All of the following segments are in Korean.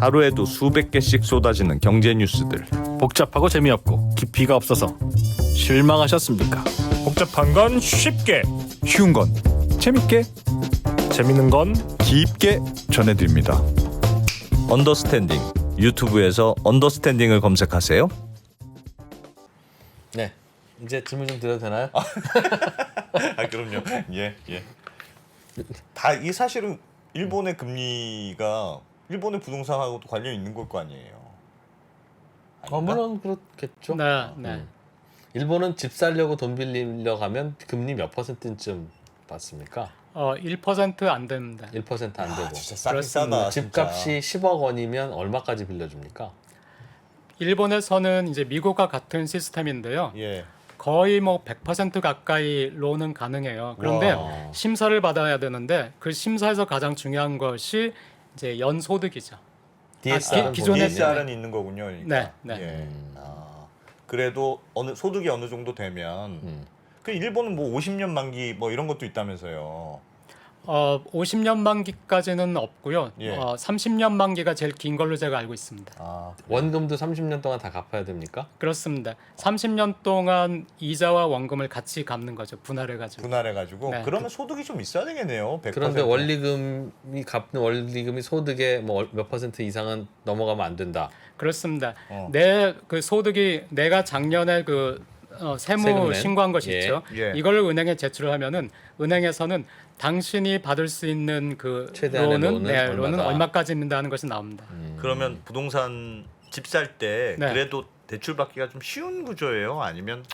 하루에도 수백 개씩 쏟아지는 경제 뉴스들. 복잡하고 재미없고 깊이가 없어서 실망하셨습니까? 복잡한 건 쉽게, 쉬운 건 재밌게, 재밌는 건 깊게 전해드립니다. 언더스탠딩. 유튜브에서 언더스탠딩을 검색하세요. 네, 이제 질문 좀 드려도 되나요? 아 그럼요. 예. 다 이 사실은 일본의 금리가 일본의 부동산하고도 관련이 있는 걸 거 아니에요. 아닌가? 물론 그렇겠죠. 네. 일본은 집 살려고 돈 빌리려 가면 금리 몇 %쯤 받습니까? 1% 안 됩니다. 1% 안 되고. 진짜 싸긴 그렇습니다. 싸다. 집값이 10억 원이면 얼마까지 빌려줍니까? 일본에서는 이제 미국과 같은 시스템인데요. 예. 거의 뭐 100% 가까이 론은 가능해요. 그런데 와. 심사를 받아야 되는데 그 심사에서 가장 중요한 것이 이제 연소득이죠. DSR은 기존에- DSR은 있는 거군요. 그러니까. 네. 예. 그래도 소득이 어느 정도 되면 그 일본은 뭐 50년 만기 뭐 이런 것도 있다면서요. 50년 만기까지는 없고요. 예. 30년 만기가 제일 긴 걸로 제가 알고 있습니다. 원금도 30년 동안 다 갚아야 됩니까? 그렇습니다. 30년 동안 이자와 원금을 같이 갚는 거죠. 분할해가지고. 분할해가지고 네. 그러면 소득이 좀 있어야 되겠네요. 100%. 그런데 원리금이 갚는 원리금이 소득의 뭐 몇 % 이상은 넘어가면 안 된다. 그렇습니다. 어. 내 그 소득이 내가 작년에 그 세무 세금 낸? 신고한 것이 예. 있죠. 예. 이걸 은행에 제출을 하면은 은행에서는 당신이 받을 수 있는 그 최대한의 론은 얼마다. 얼마까지입니다 하는 것이 나옵니다. 그러면 부동산 집 살 때 네. 그래도 대출 받기가 좀 쉬운 구조예요? 아니면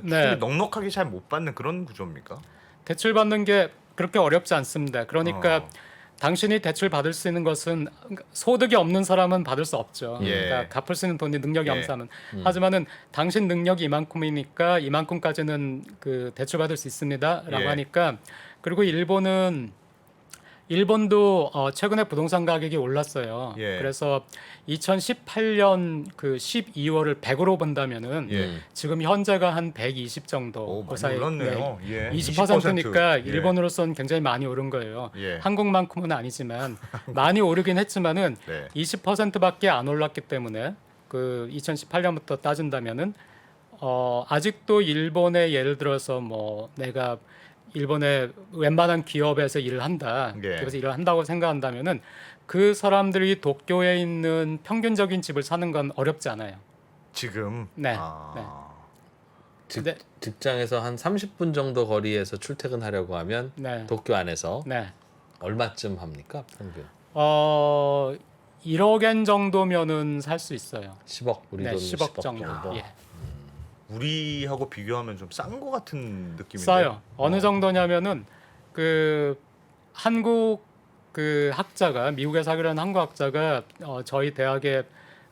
네. 넉넉하게 잘 못 받는 그런 구조입니까? 대출 받는 게 그렇게 어렵지 않습니다. 그러니까 어. 당신이 대출 받을 수 있는 것은 소득이 없는 사람은 받을 수 없죠. 예. 그러니까 갚을 수 있는 돈이 능력이 예. 없는 사람은. 하지만은 당신 능력이 이만큼이니까 이만큼까지는 그 대출 받을 수 있습니다라고 예. 하니까 그리고 일본도 최근에 부동산 가격이 올랐어요. 예. 그래서 2018년 그 12월을 100으로 본다면은 예. 지금 현재가 한 120 정도. 오, 그 많이 사이- 올랐네요. 예. 20%니까 20%. 예. 일본으로서는 굉장히 많이 오른 거예요. 예. 한국만큼은 아니지만 많이 오르긴 했지만은 네. 20%밖에 안 올랐기 때문에 그 2018년부터 따진다면은 아직도 일본의 예를 들어서 뭐 내가 일본의 웬만한 기업에서 일을 한다. 예. 그래서 일을 한다고 생각한다면은 그 사람들이 도쿄에 있는 평균적인 집을 사는 건 어렵지 않아요. 지금 네. 네. 직장에서 한 30분 정도 거리에서 출퇴근하려고 하면 네. 도쿄 안에서 네. 얼마쯤 합니까? 평균 1억엔 정도면은 살 수 있어요. 10억 우리 네, 돈 10억 10억 정도. 정도. 예. 우리하고 비교하면 좀 싼 것 같은 느낌인데. 싸요. 어느 정도냐면은 그 한국 그 학자가 미국에 사기로 한 한국 학자가 저희 대학에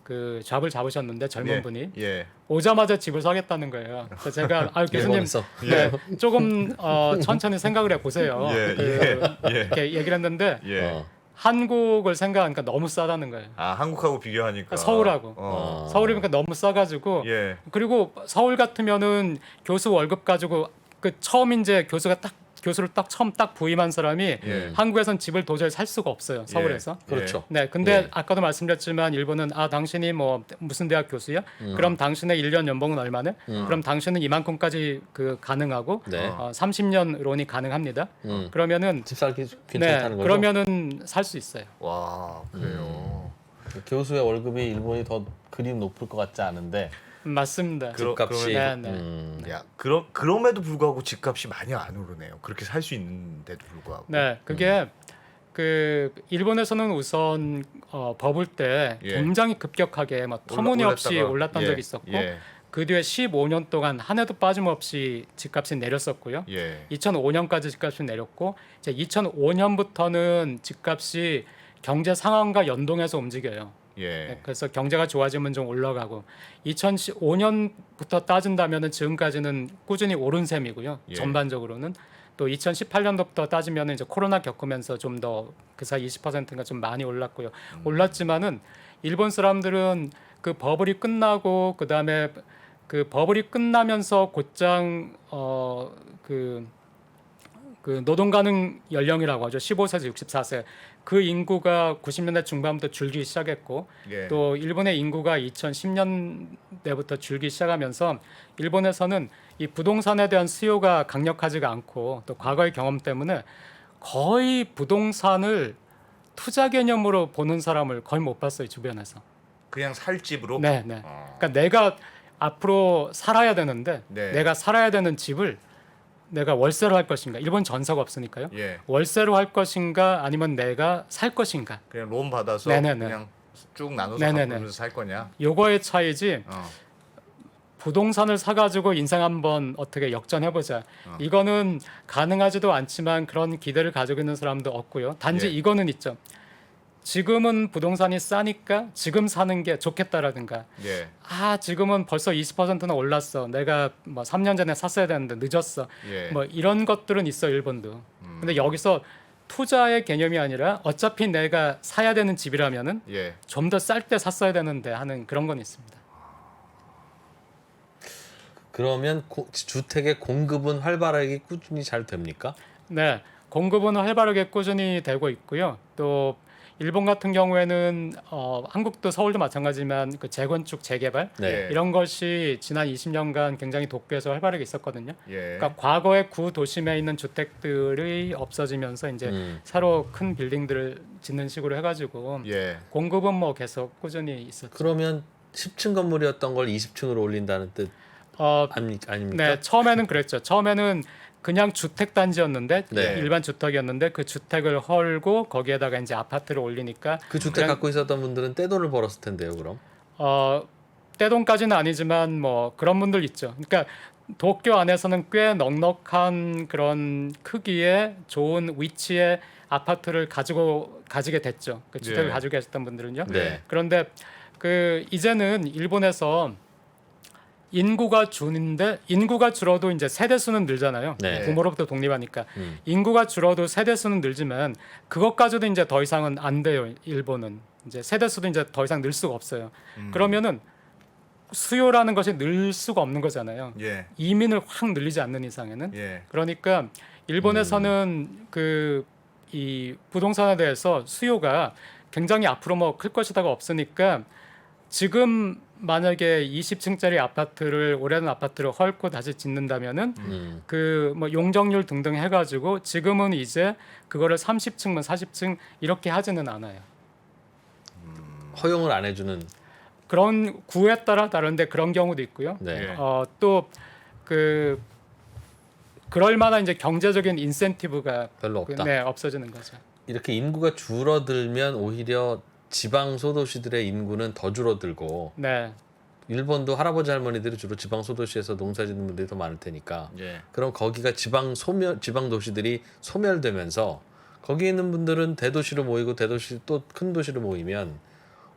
그 잡을 잡으셨는데 젊은 예. 분이 예. 오자마자 집을 사겠다는 거예요. 그래서 제가 교수님 일본에서. 네, 조금 천천히 생각을 해보세요. 예, 예. 이렇게 얘기를 했는데 예. 한국을 생각하니까 너무 싸다는 거예요. 한국하고 비교하니까. 서울하고. 서울이니까 너무 싸가지고 예. 그리고 서울 같으면은 교수 월급 가지고 그 처음 이제 교수를 처음 부임한 사람이 예. 한국에선 집을 도저히 살 수가 없어요. 서울에서. 그렇죠. 네, 근데 예. 아까도 말씀드렸지만 일본은 당신이 뭐 무슨 대학 교수야? 그럼 당신의 1년 연봉은 얼마네? 그럼 당신은 이만큼까지 그 가능하고 네. 30년 론이 가능합니다. 그러면은 집 살기 네, 괜찮다는 거죠? 그러면은 살 수 있어요. 와, 그래요. 교수의 월급이 일본이 더 그리 높을 것 같지 않은데 맞습니다. 집값이 네, 네. 야, 그럼에도 불구하고 집값이 많이 안 오르네요. 그렇게 살 수 있는데도 불구하고. 네, 그게 그 일본에서는 우선 버블 때 예. 굉장히 급격하게 뭐 터무니없이 올랐다가, 올랐던 예, 적이 있었고 예. 그 뒤에 15년 동안 한 해도 빠짐없이 집값이 내렸었고요. 예. 2005년까지 집값이 내렸고 이제 2005년부터는 집값이 경제 상황과 연동해서 움직여요. 예. 그래서 경제가 좋아지면 좀 올라가고 2005년부터 따진다면은 지금까지는 꾸준히 오른 셈이고요. 예. 전반적으로는 또 2018년도부터 따지면은 이제 코로나 겪으면서 좀 더 그 사이 20%가 좀 많이 올랐고요. 올랐지만은 일본 사람들은 그 버블이 끝나고 그다음에 그 버블이 끝나면서 곧장 그 노동 가능 연령이라고 하죠. 15세에서 64세. 그 인구가 90년대 중반부터 줄기 시작했고 예. 또 일본의 인구가 2010년대부터 줄기 시작하면서 일본에서는 이 부동산에 대한 수요가 강력하지가 않고 또 과거의 경험 때문에 거의 부동산을 투자 개념으로 보는 사람을 거의 못 봤어요, 주변에서. 그냥 살 집으로. 네, 네. 어. 그러니까 내가 앞으로 살아야 되는데 네. 내가 살아야 되는 집을 내가 월세로 할 것인가? 일본 전세가 없으니까요. 예. 월세로 할 것인가 아니면 내가 살 것인가? 그냥 론 받아서 네네네. 그냥 쭉 나눠서 네네네. 갚으면서 살 거냐? 요거의 차이지. 어. 부동산을 사가지고 인생 한번 어떻게 역전해보자. 이거는 가능하지도 않지만 그런 기대를 가지고 있는 사람도 없고요. 단지 예. 이거는 있죠. 지금은 부동산이 싸니까 지금 사는 게 좋겠다라든가. 예. 아 지금은 벌써 20%나 올랐어. 내가 뭐 3년 전에 샀어야 되는데 늦었어. 예. 뭐 이런 것들은 있어 일본도. 근데 여기서 투자의 개념이 아니라 어차피 내가 사야 되는 집이라면은 예. 좀 더 쌀 때 샀어야 되는데 하는 그런 건 있습니다. 그러면 주택의 공급은 활발하게 꾸준히 잘 됩니까? 네, 공급은 활발하게 꾸준히 되고 있고요. 또 일본 같은 경우에는 한국도 서울도 마찬가지지만 그 재건축, 재개발 네. 이런 것이 지난 20년간 굉장히 도쿄에서 활발하게 있었거든요. 예. 그러니까 과거의 구 도심에 있는 주택들이 없어지면서 이제 새로 큰 빌딩들을 짓는 식으로 해가지고 예. 공급은 뭐 계속 꾸준히 있었죠. 그러면 10층 건물이었던 걸 20층으로 올린다는 뜻 아닙니까? 네, 처음에는 그랬죠. 처음에는 그냥 주택 단지였는데 네. 일반 주택이었는데 그 주택을 헐고 거기에다가 이제 아파트를 올리니까 그 주택 갖고 있었던 분들은 떼돈을 벌었을 텐데요, 그럼. 떼돈까지는 아니지만 뭐 그런 분들 있죠. 그러니까 도쿄 안에서는 꽤 넉넉한 그런 크기의 좋은 위치의 아파트를 가지게 됐죠. 그 주택을 예. 가지고 계셨던 분들은요. 네. 그런데 그 이제는 일본에서 인구가 줄어도 이제 세대 수는 늘잖아요. 네. 부모로부터 독립하니까 인구가 줄어도 세대 수는 늘지만 그것까지도 이제 더 이상은 안 돼요. 일본은 이제 세대 수도 이제 더 이상 늘 수가 없어요. 그러면은 수요라는 것이 늘 수가 없는 거잖아요. 예. 이민을 확 늘리지 않는 이상에는. 예. 그러니까 일본에서는 그 이 부동산에 대해서 수요가 굉장히 앞으로 뭐 클 것이다가 없으니까 지금 만약에 20층짜리 아파트를 오래된 아파트를 헐고 다시 짓는다면은 그 뭐 용적률 등등 해가지고 지금은 이제 그거를 30층만 40층 이렇게 하지는 않아요. 허용을 안 해주는. 그런 구에 따라 다른데 그런 경우도 있고요. 네. 예. 또 그럴 만한 이제 경제적인 인센티브가 별로 없다. 네, 없어지는 거죠. 이렇게 인구가 줄어들면 오히려 지방 소도시들의 인구는 더 줄어들고 네, 일본도 할아버지 할머니들이 주로 지방 소도시에서 농사짓는 분들이 더 많을 테니까 예. 그럼 거기가 지방 도시들이 소멸되면서 거기 있는 분들은 대도시로 모이고 대도시 또 큰 도시로 모이면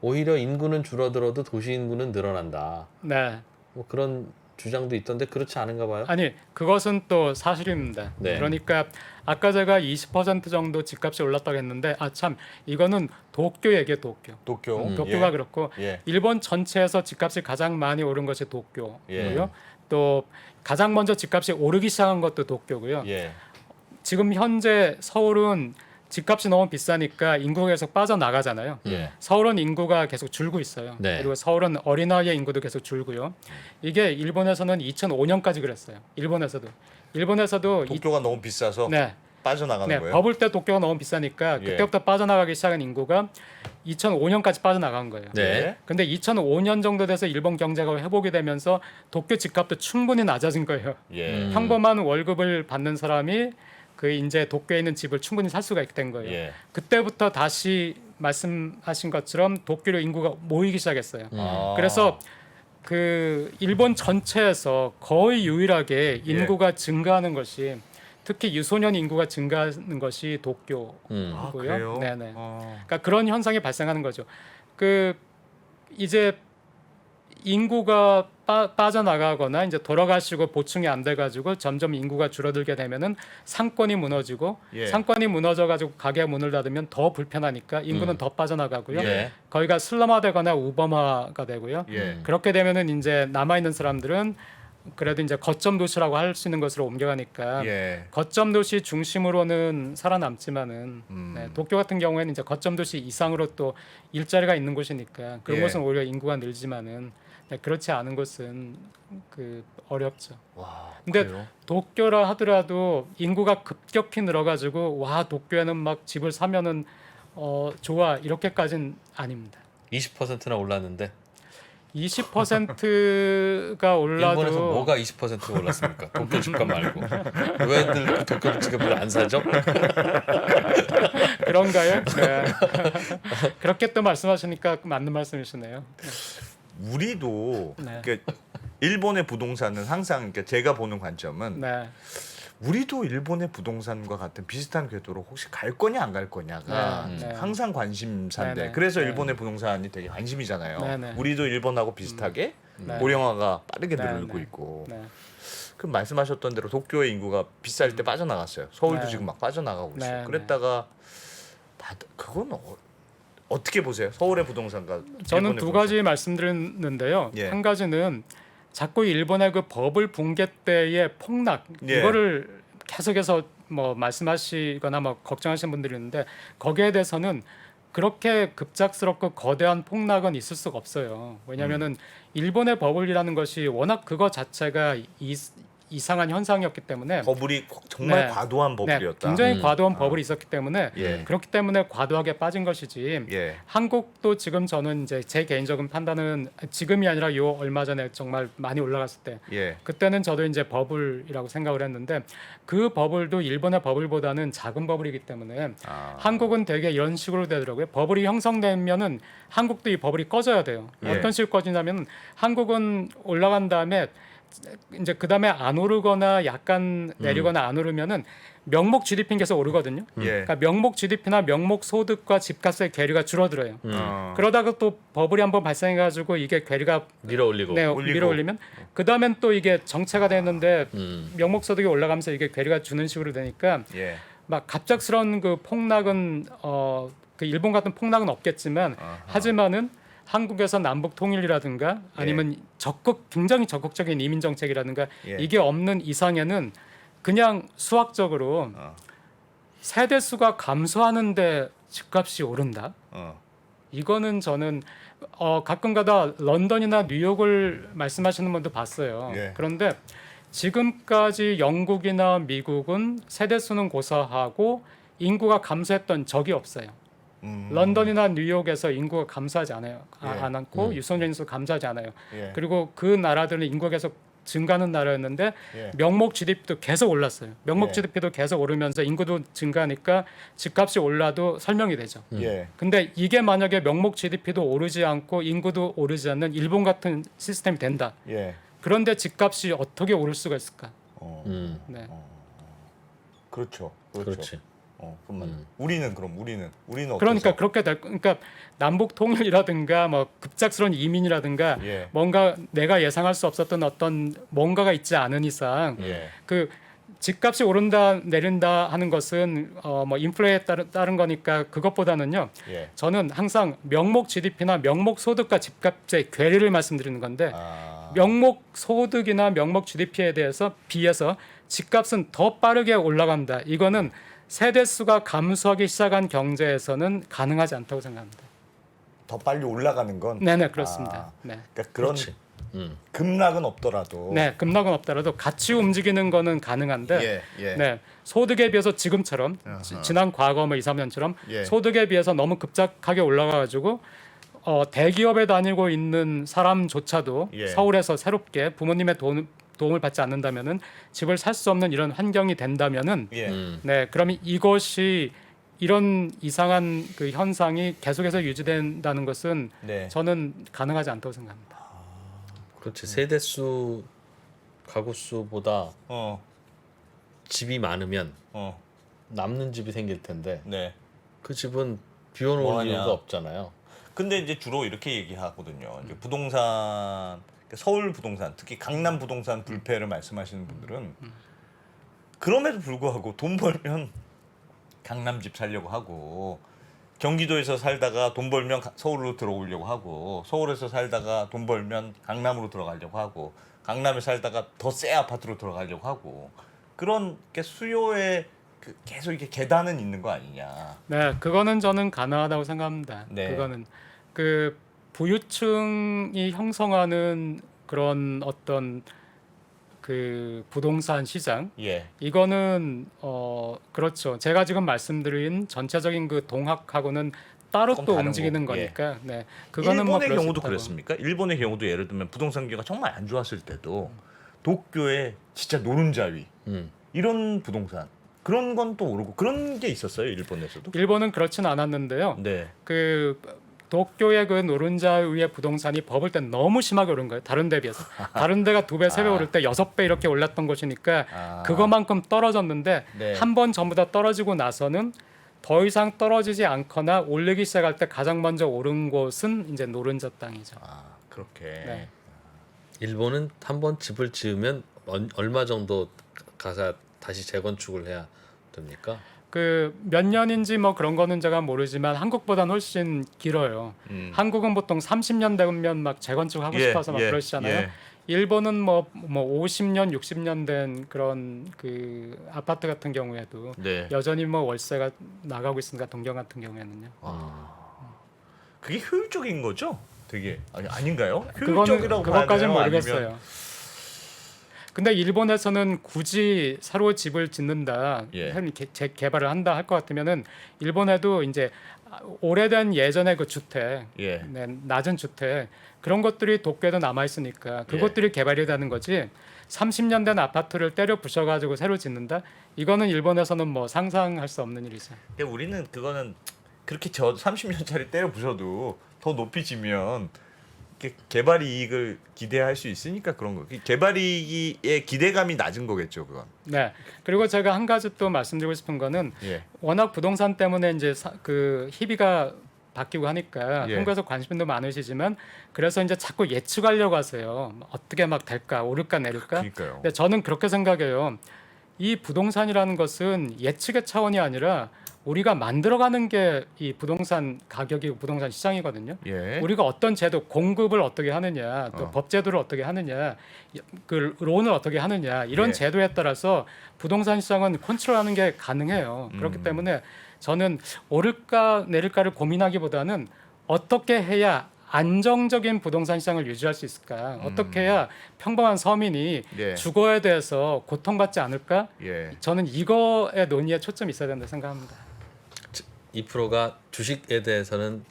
오히려 인구는 줄어들어도 도시 인구는 늘어난다. 네. 뭐 그런 주장도 있던데 그렇지 않은가 봐요. 아니 그것은 또 사실입니다. 네. 그러니까 아까 제가 20% 정도 집값이 올랐다고 했는데 아 참 이거는 도쿄 얘기예요. 도쿄가 예. 그렇고 예. 일본 전체에서 집값이 가장 많이 오른 것이 도쿄고요. 예. 또 가장 먼저 집값이 오르기 시작한 것도 도쿄고요. 예. 지금 현재 서울은 집값이 너무 비싸니까 인구가 계속 빠져나가잖아요. 예. 서울은 인구가 계속 줄고 있어요. 네. 그리고 서울은 어린아이의 인구도 계속 줄고요. 이게 일본에서는 2005년까지 그랬어요. 일본에서도 도쿄가 너무 비싸서 네, 빠져나가는 네, 거예요. 버블 때 도쿄가 너무 비싸니까 예. 그때부터 빠져나가기 시작한 인구가 2005년까지 빠져나간 거예요. 네. 근데 2005년 정도 돼서 일본 경제가 회복이 되면서 도쿄 집값도 충분히 낮아진 거예요. 예. 평범한 월급을 받는 사람이 그 이제 도쿄에 있는 집을 충분히 살 수가 있게 된 거예요. 예. 그때부터 다시 말씀하신 것처럼 도쿄로 인구가 모이기 시작했어요. 아. 그래서 그 일본 전체에서 거의 유일하게 인구가 증가하는 것이 특히 유소년 인구가 증가하는 것이 도쿄고요. 아, 그래요? 네네. 그러니까 그런 현상이 발생하는 거죠. 그 이제 인구가 빠져나가거나 이제 돌아가시고 보충이 안 돼가지고 점점 인구가 줄어들게 되면은 상권이 무너지고 예. 상권이 무너져가지고 가게가 문을 닫으면 더 불편하니까 인구는 더 빠져나가고요. 예. 거기가 슬럼화되거나 우범화가 되고요. 예. 그렇게 되면은 이제 남아 있는 사람들은 그래도 이제 거점 도시라고 할 수 있는 것으로 옮겨가니까 예. 거점 도시 중심으로는 살아남지만은 네, 도쿄 같은 경우에는 이제 거점 도시 이상으로 또 일자리가 있는 곳이니까 그런 예. 곳은 오히려 인구가 늘지만은 네, 그렇지 않은 곳은 어렵죠. 와. 근데 그래요? 도쿄라 하더라도 인구가 급격히 늘어가지고 와 도쿄에는 막 집을 사면은 좋아 이렇게까지는 아닙니다. 20%나 올랐는데 20%가 올라도 일본에서 뭐가 20%가 올랐습니까? 도쿄 집값 말고 왜들 도쿄 집값을 안 사죠? 그런가요? 네. 그렇게 또 말씀하시니까 맞는 말씀이시네요. 우리도 네. 그러니까 일본의 부동산은 항상 그러니까 제가 보는 관점은 네, 우리도 일본의 부동산과 같은 비슷한 궤도로 혹시 갈 거냐 안 갈 거냐가 네, 네. 항상 관심사인데 네, 네. 그래서 네. 일본의 부동산이 되게 관심이잖아요. 네, 네. 우리도 일본하고 비슷하게 네. 고령화가 빠르게 네, 늘고 네. 있고 네. 그 말씀하셨던 대로 도쿄의 인구가 비쌀 때 빠져나갔어요. 서울도 네. 지금 막 빠져나가고 있어요. 네, 그랬다가 그건 어떻게 보세요? 서울의 부동산과 저는 일본의 두 부동산. 가지 말씀드렸는데요. 예. 한 가지는 자꾸 일본의 그 버블 붕괴 때의 폭락 예. 이거를 계속해서 뭐 말씀하시거나 뭐 걱정하시는 분들이 있는데 거기에 대해서는 그렇게 급작스럽고 거대한 폭락은 있을 수가 없어요. 왜냐하면은 일본의 버블이라는 것이 워낙 그거 자체가 이상한 현상이었기 때문에 버블이 정말 네. 과도한 버블이었다. 굉장히 과도한 버블이 있었기 때문에 예. 그렇기 때문에 과도하게 빠진 것이지. 예. 한국도 지금 저는 이제 제 개인적인 판단은 지금이 아니라 요 얼마 전에 정말 많이 올라갔을 때 예. 그때는 저도 이제 버블이라고 생각을 했는데 그 버블도 일본의 버블보다는 작은 버블이기 때문에 한국은 되게 이런 식으로 되더라고요. 버블이 형성되면은 한국도 이 버블이 꺼져야 돼요. 예. 어떤 식으로 꺼지냐면 한국은 올라간 다음에 이제 그 다음에 안 오르거나 약간 내리거나 안 오르면은 명목 GDP는 계속 오르거든요. 예. 그러니까 명목 GDP나 명목 소득과 집값의 괴리가 줄어들어요. 그러다가 또 버블이 한번 발생해가지고 이게 괴리가 밀어 올리고 네, 올리고. 밀어 올리면 그 다음엔 또 이게 정체가 되는데 음. 명목 소득이 올라가면서 이게 괴리가 주는 식으로 되니까 예. 막 갑작스러운 그 폭락은 그 일본 같은 폭락은 없겠지만 하지만은 한국에서 남북 통일이라든가 아니면 굉장히 적극적인 이민 정책이라든가 예. 이게 없는 이상에는 그냥 수학적으로 세대 수가 감소하는데 집값이 오른다. 이거는 저는 가끔가다 런던이나 뉴욕을 말씀하시는 분도 봤어요. 예. 그런데 지금까지 영국이나 미국은 세대 수는 고사하고 인구가 감소했던 적이 없어요. 런던이나 뉴욕에서 인구가 감소하지 않아요. 예. 안 않고 유선적 인수 감소하지 않아요. 예. 그리고 그 나라들은 인구가 계속 증가하는 나라였는데 예. 명목 GDP도 계속 올랐어요. 명목 예. GDP도 계속 오르면서 인구도 증가하니까 집값이 올라도 설명이 되죠. 예. 근데 이게 만약에 명목 GDP도 오르지 않고 인구도 오르지 않는 일본 같은 시스템이 된다. 예. 그런데 집값이 어떻게 오를 수가 있을까? 네. 그렇죠. 그렇지. 그러면 우리는 우리는 그러니까 어떠세요? 그렇게 그러니까 남북 통일이라든가 뭐 급작스러운 이민이라든가 예. 뭔가 내가 예상할 수 없었던 어떤 뭔가가 있지 않은 이상 예. 그 집값이 오른다 내린다 하는 것은 뭐 인플레에 따른 거니까 그것보다는요. 예. 저는 항상 명목 GDP나 명목 소득과 집값의 괴리를 말씀드리는 건데 명목 소득이나 명목 GDP에 대해서 비해서 집값은 더 빠르게 올라간다. 이거는 세대 수가 감소하기 시작한 경제에서는 가능하지 않다고 생각합니다. 더 빨리 올라가는 건 네네 그렇습니다. 네. 그러니까 그런 그렇지. 급락은 없더라도 네, 급락은 없더라도 같이 움직이는 거는 가능한데 예. 예. 네, 소득에 비해서 지금처럼 지난 과거 뭐 2, 3년처럼 예. 소득에 비해서 너무 급작하게 올라가가지고 대기업에 다니고 있는 사람조차도 예. 서울에서 새롭게 부모님의 도움을 받지 않는다면은 집을 살 수 없는 이런 환경이 된다면은 예. 네, 그러면 이것이 이런 이상한 그 현상이 계속해서 유지된다는 것은 네. 저는 가능하지 않다고 생각합니다. 그렇지. 세대 수 가구 수보다 어. 집이 많으면 어. 남는 집이 생길 텐데 네. 그 집은 비워놓을 뭐하냐. 이유가 없잖아요. 근데 이제 주로 이렇게 얘기하거든요. 이제 부동산 서울 부동산, 특히 강남 부동산 불패를 말씀하시는 분들은 그럼에도 불구하고 돈 벌면 강남 집 살려고 하고 경기도에서 살다가 돈 벌면 서울로 들어오려고 하고 서울에서 살다가 돈 벌면 강남으로 들어가려고 하고 강남에 살다가 더 새 아파트로 들어가려고 하고 그런 게 수요에 계속 이렇게 계단은 있는 거 아니냐. 네, 그거는 저는 가능하다고 생각합니다. 네. 그거는 그 부유층이 형성하는 그런 어떤 그 부동산 시장 예. 이거는 그렇죠. 제가 지금 말씀드린 전체적인 그 동학하고는 따로 조금 또 다른 움직이는 거고, 예. 거니까. 네, 그거는 뭐 일본의 그럴 수 경우도 있다고. 그랬습니까? 일본의 경우도 예를 들면 부동산 경기가 정말 안 좋았을 때도 도쿄에 진짜 노른자위 이런 부동산 그런 건 또 오르고 그런 게 있었어요 일본에서도. 일본은 그렇진 않았는데요. 네. 그 도쿄의 그 노른자 위의 부동산이 버블 때 너무 심하게 오른 거예요. 다른 데 비해서. 다른 데가 2배, 3배 오를 때 6배 이렇게 올랐던 곳이니까 그거만큼 떨어졌는데 네. 한 번 전부 다 떨어지고 나서는 더 이상 떨어지지 않거나 올리기 시작할 때 가장 먼저 오른 곳은 이제 노른자 땅이죠. 그렇게. 네. 일본은 한번 집을 지으면 얼마 정도 가서 다시 재건축을 해야 됩니까? 그 몇 년인지 뭐 그런 거는 제가 모르지만 한국보다는 훨씬 길어요. 한국은 보통 30년 되면 막 재건축하고 예, 싶어서 막 예, 그러시잖아요. 예. 일본은 뭐 50년, 60년 된 그런 그 아파트 같은 경우에도 네. 여전히 뭐 월세가 나가고 있으니까 동경 같은 경우에는요. 그게 효율적인 거죠? 되게 아닌가요? 그거는 효율적이라고 그것까지는 봐야 되나요? 모르겠어요. 아니면- 근데 일본에서는 굳이 새로 집을 짓는다, 예. 재개발을 한다 할 것 같으면은 일본에도 이제 오래된 예전의 그 주택, 예. 네, 낮은 주택 그런 것들이 도쿄에도 남아 있으니까 그것들이 개발이 되는 거지. 30년 된 아파트를 때려 부셔가지고 새로 짓는다? 이거는 일본에서는 뭐 상상할 수 없는 일이죠. 근데 우리는 그거는 그렇게 30년짜리 때려 부셔도 더 높이 지면 이렇게 개발 이익을 기대할 수 있으니까 그런 거. 개발 이익의 기대감이 낮은 거겠죠, 그건. 네. 그리고 제가 한 가지 또 말씀드리고 싶은 거는 예. 워낙 부동산 때문에 이제 그 희비가 바뀌고 하니까 예. 한국에서 관심도 많으시지만 그래서 이제 자꾸 예측하려고 하세요. 어떻게 막 될까, 오를까, 내릴까. 그러니까요. 근데 저는 그렇게 생각해요. 이 부동산이라는 것은 예측의 차원이 아니라 우리가 만들어가는 게 이 부동산 가격이고 부동산 시장이거든요. 예. 우리가 어떤 제도, 공급을 어떻게 하느냐, 또 법제도를 어떻게 하느냐, 그 론을 어떻게 하느냐 이런 예. 제도에 따라서 부동산 시장은 컨트롤하는 게 가능해요. 그렇기 때문에 저는 오를까 내릴까를 고민하기보다는 어떻게 해야 안정적인 부동산 시장을 유지할 수 있을까? 어떻게 해야 평범한 서민이 예. 주거에 대해서 고통받지 않을까? 예. 저는 이거의 논의에 초점이 있어야 된다 생각합니다. 2%가 주식에 대해서는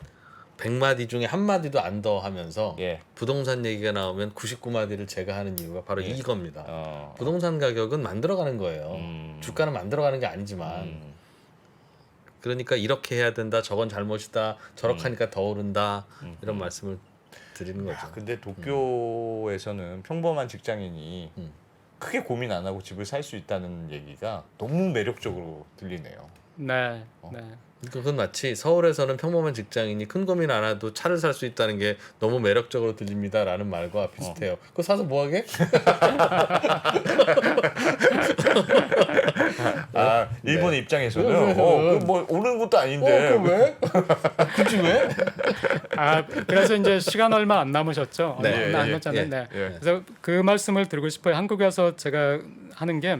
100마디 중에 한마디도 안 더 하면서 예. 부동산 얘기가 나오면 99마디를 제가 하는 이유가 바로 이겁니다. 부동산 가격은 만들어가는 거예요. 주가는 만들어가는 게 아니지만 그러니까 이렇게 해야 된다. 저건 잘못이다. 저렇게 하니까 더 오른다. 이런 말씀을 드리는 거죠. 근데 도쿄에서는 평범한 직장인이 크게 고민 안 하고 집을 살 수 있다는 얘기가 너무 매력적으로 들리네요. 네, 네. 그건 마치 서울에서는 평범한 직장인이 큰 고민 안 해도 차를 살 수 있다는 게 너무 매력적으로 들립니다라는 말과 비슷해요. 그거 사서 뭐 하게? 일본의 입장에서는 뭐 오르는 것도 아닌데 왜? 굳이 왜? 아 그래서 이제 시간 얼마 안 남으셨죠? 네, 얼마 안 예, 남았잖아요. 예, 네. 예. 그래서 그 말씀을 드리고 싶어요. 한국에서 제가 하는 게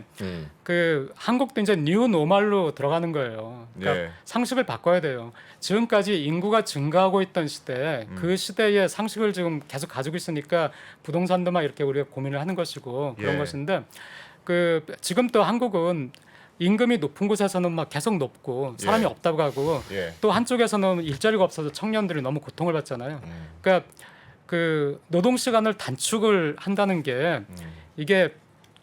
그 한국도 이제 뉴 노멀로 들어가는 거예요. 그러니까 예. 상식을 바꿔야 돼요. 지금까지 인구가 증가하고 있던 시대, 그 시대의 상식을 지금 계속 가지고 있으니까 부동산도 막 이렇게 우리가 고민을 하는 것이고 그런 예. 것인데 그 지금 또 한국은 임금이 높은 곳에서는 막 계속 높고 사람이 예. 없다고 하고 예. 또 한쪽에서는 일자리가 없어서 청년들이 너무 고통을 받잖아요. 그러니까 그 노동 시간을 단축을 한다는 게 이게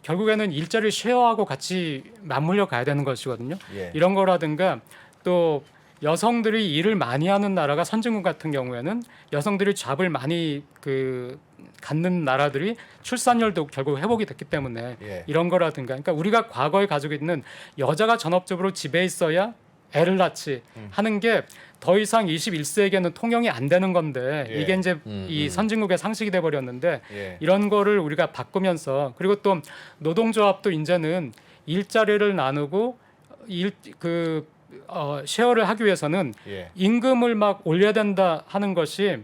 결국에는 일자리를 쉐어하고 같이 맞물려 가야 되는 것이거든요. 예. 이런 거라든가 또 여성들이 일을 많이 하는 나라가 선진국 같은 경우에는 여성들이 잡을 많이 그 갖는 나라들이 출산율도 결국 회복이 됐기 때문에 예. 이런 거라든가 그러니까 우리가 과거에 가지고 있는 여자가 전업적으로 집에 있어야 애를 낳지 하는 게 더 이상 21세기에는 통용이 안 되는 건데 예. 이게 이제 이 선진국의 상식이 돼 버렸는데 예. 이런 거를 우리가 바꾸면서 그리고 또 노동조합도 이제는 일자리를 나누고 쉐어를 하기 위해서는 예. 임금을 막 올려야 된다 하는 것이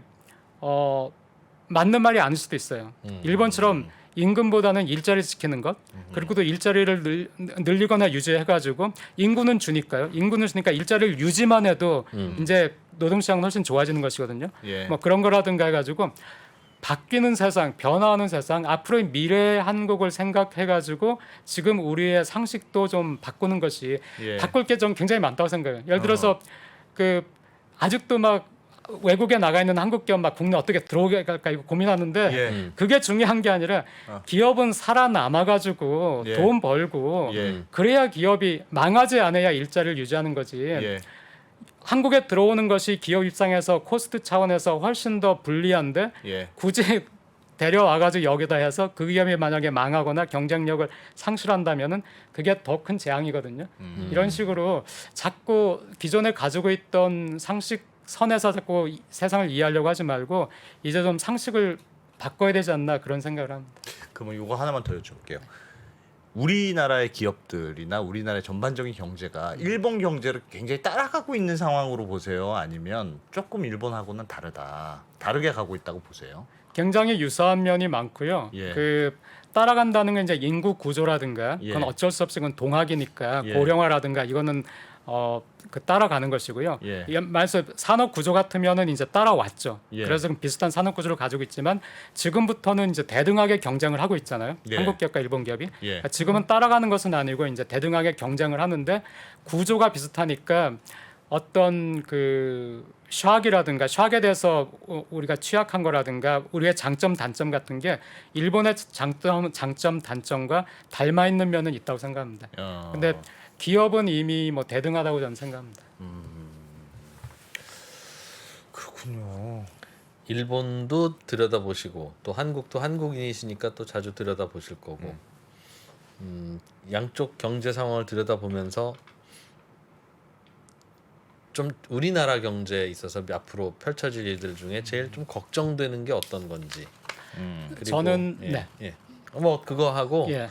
맞는 말이 아닐 수도 있어요. 일본처럼 임금보다는 일자리 지키는 것, 그리고 또 일자리를 늘리거나 유지해가지고 인구는 주니까요. 인구는 주니까 일자리를 유지만 해도 이제 노동시장은 훨씬 좋아지는 것이거든요. 예. 뭐 그런 거라든가 해가지고 바뀌는 세상, 변화하는 세상, 앞으로의 미래의 한국을 생각해가지고 지금 우리의 상식도 좀 바꾸는 것이 예. 바꿀 게 좀 굉장히 많다고 생각해요. 예를 들어서 그 아직도 막 외국에 나가 있는 한국 기업 막 국내 어떻게 들어오게 할까 이거 고민하는데 예. 그게 중요한 게 아니라 기업은 살아남아 가지고 예. 돈 벌고 예. 그래야 기업이 망하지 않아야 일자리를 유지하는 거지. 예. 한국에 들어오는 것이 기업 입장에서 코스트 차원에서 훨씬 더 불리한데 예. 굳이 데려와가지고 여기다 해서 그 기업이 만약에 망하거나 경쟁력을 상실한다면은 그게 더 큰 재앙이거든요. 이런 식으로 자꾸 기존에 가지고 있던 상식 선에서 자꾸 세상을 이해하려고 하지 말고 이제 좀 상식을 바꿔야 되지 않나 그런 생각을 합니다. 그러면 이거 하나만 더 여쭤볼게요. 우리나라의 기업들이나 우리나라의 전반적인 경제가 일본 경제를 굉장히 따라가고 있는 상황으로 보세요? 아니면 조금 일본하고는 다르게 가고 있다고 보세요? 굉장히 유사한 면이 많고요. 예. 그 따라간다는 건 이제 인구 구조라든가 예. 그건 어쩔 수 없이 그건 동학이니까 예. 고령화라든가 이거는 그 따라가는 것이고요. 예. 말해서 산업 구조 같으면은 이제 따라왔죠. 예. 그래서 비슷한 산업 구조를 가지고 있지만 지금부터는 이제 대등하게 경쟁을 하고 있잖아요. 예. 한국 기업과 일본 기업이. 예. 지금은 따라가는 것은 아니고 이제 대등하게 경쟁을 하는데 구조가 비슷하니까 어떤 그 샥이라든가 샥에 대해서 우리가 취약한 거라든가 우리의 장점 단점 같은 게 일본의 장점 단점과 닮아 있는 면은 있다고 생각합니다. 근데 기업은 이미 뭐 대등하다고 저는 생각합니다. 그렇군요. 일본도 들여다보시고 또 한국도 한국인이시니까 또 자주 들여다보실 거고 양쪽 경제 상황을 들여다보면서 좀 우리나라 경제에 있어서 앞으로 펼쳐질 일들 중에 제일 좀 걱정되는 게 어떤 건지 그리고 저는 예, 네. 예. 뭐 그거 하고 예.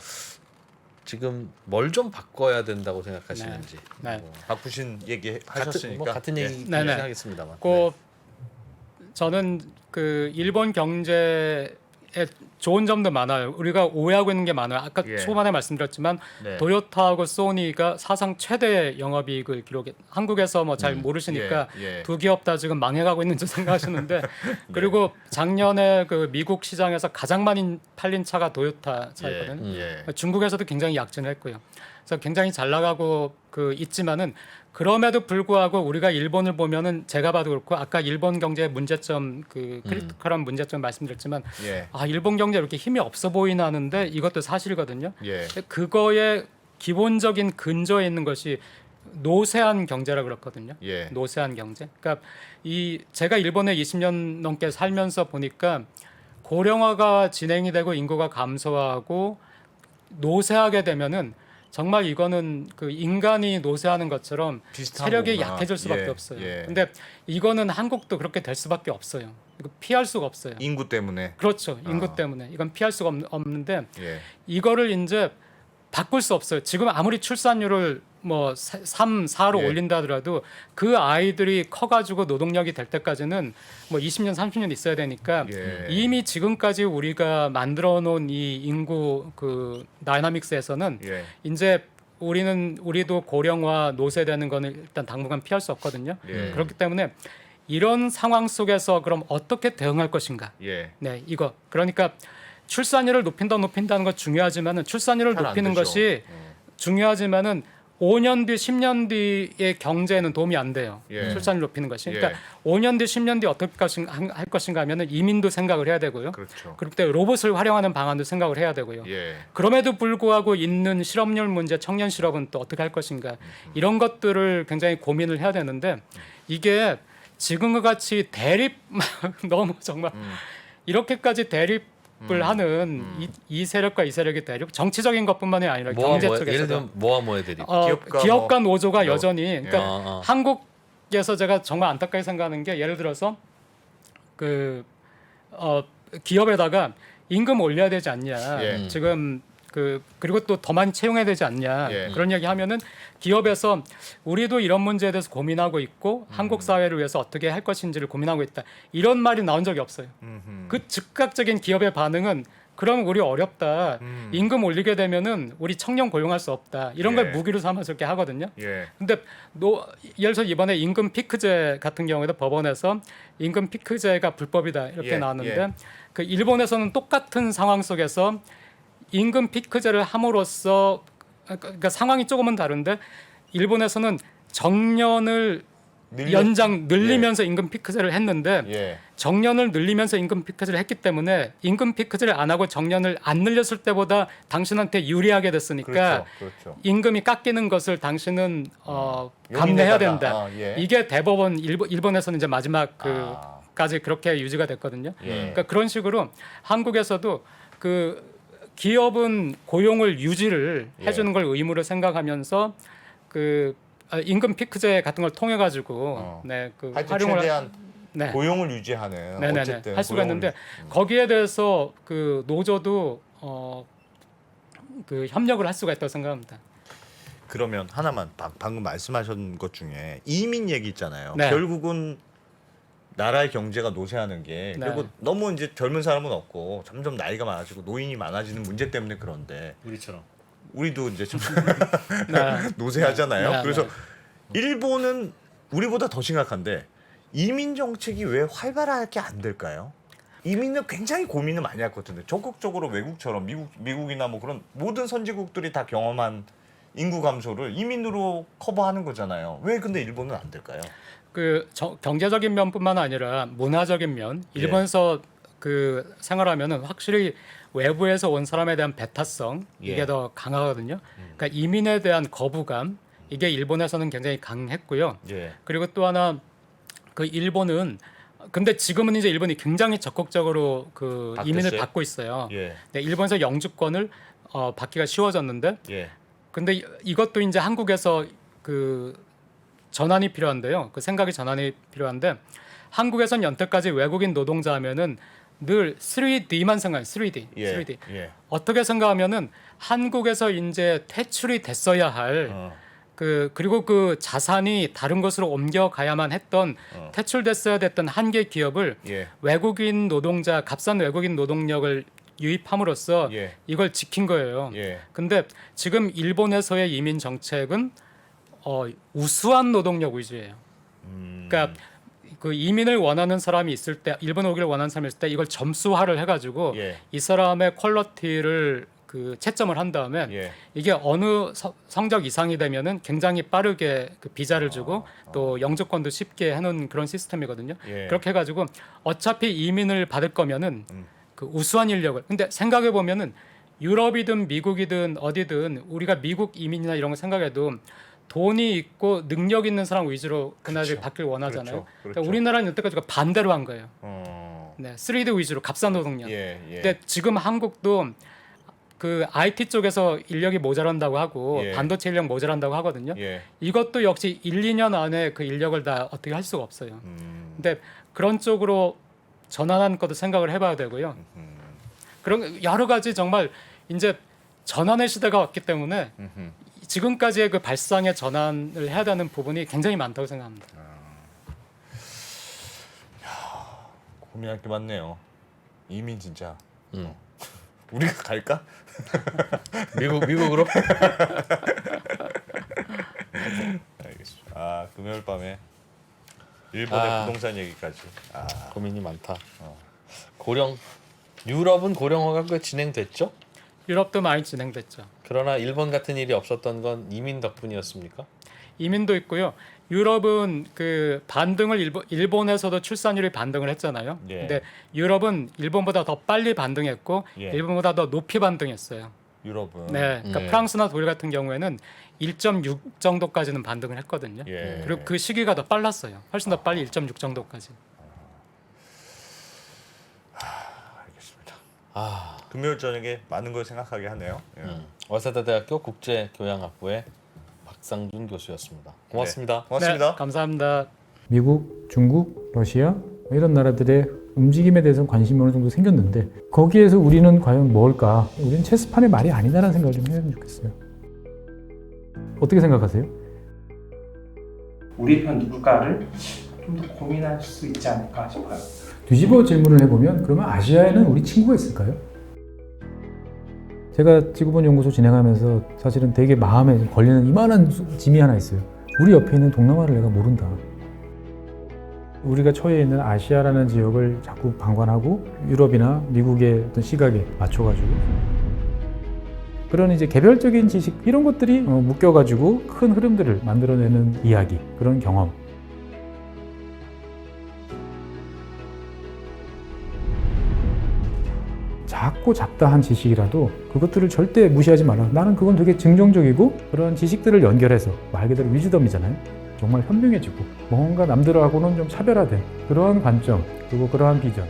지금 뭘 좀 바꿔야 된다고 생각하시는지 네. 뭐 바꾸신 얘기 하셨으니까 같은 예. 얘기 네, 네. 하겠습니다만 그 저는 그 일본 경제에 좋은 점도 많아요. 우리가 오해하고 있는 게 많아요. 아까 예. 초반에 말씀드렸지만 네. 도요타하고 소니가 사상 최대 영업이익을 기록해. 한국에서 뭐 잘 모르시니까 예. 예. 두 기업 다 지금 망해가고 있는 줄 생각하시는데 그리고 작년에 그 미국 시장에서 가장 많이 팔린 차가 도요타 차였거든요. 예. 중국에서도 굉장히 약진을 했고요. 그래서 굉장히 잘 나가고 그 있지만은 그럼에도 불구하고 우리가 일본을 보면은 제가 봐도 그렇고 아까 일본 경제의 문제점 그 크리티컬한 문제점 말씀드렸지만 예. 아 일본 경제 이렇게 힘이 없어 보이나 하는데 이것도 사실이거든요. 예. 그거의 기본적인 근저에 있는 것이 노세한 경제라 그렇거든요. 예. 노세한 경제. 그러니까 이 제가 일본에 20년 넘게 살면서 보니까 고령화가 진행이 되고 인구가 감소하고 노세하게 되면은 정말 이거는 그 인간이 노쇠하는 것처럼 비슷한 체력이 거구나. 약해질 수밖에 예, 없어요. 예. 근데 이거는 한국도 그렇게 될 수밖에 없어요. 이거 피할 수가 없어요. 인구 때문에. 그렇죠. 인구 때문에 이건 피할 수가 없는데 예. 이거를 이제 바꿀 수 없어요. 지금 아무리 출산율을 뭐 3, 4로 예. 올린다 하더라도 그 아이들이 커가지고 노동력이 될 때까지는 뭐 20년, 30년 있어야 되니까 예. 이미 지금까지 우리가 만들어 놓은 이 인구 그 다이나믹스에서는 예. 이제 우리도 고령화 노쇠되는 거는 일단 당분간 피할 수 없거든요. 예. 그렇기 때문에 이런 상황 속에서 그럼 어떻게 대응할 것인가? 예. 네, 이거 그러니까 출산율을 높인다는 건 중요하지만은 출산율을 잘안 높이는 되죠. 것이 중요하지만은 5년 뒤, 10년 뒤의 경제에는 도움이 안 돼요. 예. 출산율 높이는 것이. 예. 그러니까 5년 뒤, 10년 뒤 어떻게 할 것인가 하면은 이민도 생각을 해야 되고요. 그렇죠. 그때 로봇을 활용하는 방안도 생각을 해야 되고요. 예. 그럼에도 불구하고 있는 실업률 문제, 청년 실업은 또 어떻게 할 것인가 이런 것들을 굉장히 고민을 해야 되는데 이게 지금과 같이 대립 너무 정말 이렇게까지 대립을 하는 이 세력과 이 세력의 대립 정치적인 것뿐만이 아니라 경제 예를 쪽에서도 들면 뭐에 대립 기업과 노조가 뭐, 여전히 그러니까 예. 한국에서 제가 정말 안타깝게 생각하는 게 예를 들어서 기업에다가 임금 올려야 되지 않냐 예. 지금 그리고 또 더 많이 채용해야 되지 않냐 예. 그런 얘기 하면은 기업에서 우리도 이런 문제에 대해서 고민하고 있고 한국 사회를 위해서 어떻게 할 것인지를 고민하고 있다 이런 말이 나온 적이 없어요. 그 즉각적인 기업의 반응은 그럼 우리 어렵다. 임금 올리게 되면은 우리 청년 고용할 수 없다. 이런 걸 무기로 삼아서 이렇게 하거든요. 근데 예를 들어서 이번에 임금 피크제 같은 경우에도 법원에서 임금 피크제가 불법이다 이렇게 나왔는데 그 일본에서는 똑같은 상황 속에서 임금 피크제를 함으로써 그러니까 상황이 조금은 다른데 일본에서는 정년을 늘리면서 임금 피크제를 했는데 정년을 늘리면서 임금 피크제를 했기 때문에 임금 피크제를 안 하고 정년을 안 늘렸을 때보다 당신한테 유리하게 됐으니까 그렇죠. 임금이 깎이는 것을 당신은 감내해야 된다. 이게 대법원 일본에서는 이제 마지막 까지 그렇게 유지가 됐거든요. 그러니까 그런 식으로 한국에서도 그 기업은 고용을 유지를 해주는 걸 의무로 생각하면서 그 임금 피크제 같은 걸 통해 가지고 그 하여튼 활용을 최대한 고용을 유지하는 어쨌든 할 수가 있는데 거기에 대해서 그 노조도 그 협력을 할 수가 있다고 생각합니다. 그러면 하나만 방금 말씀하신 것 중에 이민 얘기 있잖아요. 결국은 나라의 경제가 노쇠하는 게 그리고 너무 이제 젊은 사람은 없고 점점 나이가 많아지고 노인이 많아지는 문제 때문에 그런데 우리처럼 우리도 이제 좀 노쇠하잖아요. 그래서 일본은 우리보다 더 심각한데 이민 정책이 왜 활발하게 안 될까요? 이민은 굉장히 고민을 많이 할 것 같은데 적극적으로 외국처럼 미국이나 뭐 그런 모든 선진국들이 다 경험한 인구 감소를 이민으로 커버하는 거잖아요. 왜 근데 일본은 안 될까요? 그 경제적인 면뿐만 아니라 문화적인 면, 일본에서 그 생활하면은 확실히 외부에서 온 사람에 대한 배타성 이게 더 강하거든요. 그러니까 이민에 대한 거부감 이게 일본에서는 굉장히 강했고요. 그리고 또 하나 그 일본은 근데 지금은 이제 일본이 굉장히 적극적으로 그 이민을 받고 있어요. 일본에서 영주권을 받기가 쉬워졌는데, 근데 이것도 이제 한국에서 그 전환이 필요한데요. 그 생각이 전환이 필요한데 한국에선 여태까지 외국인 노동자 하면은 늘 3D만 생각해요. 3D. 어떻게 생각하면은 한국에서 이제 퇴출이 됐어야 할 그리고 그 자산이 다른 곳으로 옮겨가야만 했던 퇴출됐어야 됐던 한 개 기업을 외국인 노동자 값싼 외국인 노동력을 유입함으로써 이걸 지킨 거예요. 근데 지금 일본에서의 이민 정책은 우수한 노동력 위주예요. 그러니까 그 이민을 원하는 사람이 있을 때, 일본 오기를 원하는 사람이 있을 때 이걸 점수화를 해가지고 이 사람의 퀄리티를 그 채점을 한 다음에 이게 어느 성적 이상이 되면은 굉장히 빠르게 그 비자를 주고 또 영주권도 쉽게 해놓은 그런 시스템이거든요. 그렇게 해가지고 어차피 이민을 받을 거면은 그 우수한 인력을. 근데 생각해 보면은 유럽이든 미국이든 어디든 우리가 미국 이민이나 이런 거 생각해도 돈이 있고 능력 있는 사람 위주로 그나저나 받길 원하잖아요. 그러니까 우리나라는 여태까지 반대로 한 거예요. 3D 위주로 값싼 노동력. 근데 지금 한국도 그 IT 쪽에서 인력이 모자란다고 하고 반도체 인력 모자란다고 하거든요. 이것도 역시 1, 2년 안에 그 인력을 다 어떻게 할 수가 없어요. 근데 그런 쪽으로 전환하는 것도 생각을 해봐야 되고요. 그런 여러 가지 정말 이제 전환의 시대가 왔기 때문에 지금까지의 그 발상의 전환을 해야 되는 부분이 굉장히 많다고 생각합니다. 고민할 게 많네요. 이민 진짜. 우리가 갈까? 미국으로? 알겠습니다. 금요일 밤에 일본의 부동산 얘기까지. 고민이 많다. 유럽은 고령화가 진행됐죠? 유럽도 많이 진행됐죠. 그러나 일본 같은 일이 없었던 건 이민 덕분이었습니까? 이민도 있고요. 유럽은 그 반등을 일본에서도 출산율이 반등을 했잖아요. 근데 유럽은 일본보다 더 빨리 반등했고 일본보다 더 높이 반등했어요. 유럽은. 그러니까 프랑스나 독일 같은 경우에는 1.6 정도까지는 반등을 했거든요. 그리고 그 시기가 더 빨랐어요. 훨씬 더 빨리 1.6 정도까지. 알겠습니다. 금요일 저녁에 많은 걸 생각하게 하네요. 와세다 대학교 국제교양학부의 박상준 교수였습니다. 고맙습니다. 고맙습니다. 네, 감사합니다. 미국, 중국, 러시아 이런 나라들의 움직임에 대해서 관심이 어느 정도 생겼는데 거기에서 우리는 과연 뭘까? 우리는 체스판의 말이 아니다라는 생각을 좀 해야 좋겠어요. 어떻게 생각하세요? 우리 편 누굴까를 좀 더 고민할 수 있지 않을까 싶어요. 뒤집어 질문을 해보면 그러면 아시아에는 우리 친구가 있을까요? 제가 지구본 연구소 진행하면서 사실은 되게 마음에 걸리는 이만한 짐이 하나 있어요. 우리 옆에 있는 동남아를 내가 모른다. 우리가 처해 있는 아시아라는 지역을 자꾸 방관하고 유럽이나 미국의 어떤 시각에 맞춰가지고 그런 이제 개별적인 지식 이런 것들이 묶여가지고 큰 흐름들을 만들어내는 이야기, 그런 경험. 작고 잡다한 지식이라도 그것들을 절대 무시하지 말라. 나는 그건 되게 긍정적이고 그런 지식들을 연결해서 말 그대로 위즈덤이잖아요. 정말 현명해지고 뭔가 남들하고는 좀 차별화된 그러한 관점 그리고 그러한 비전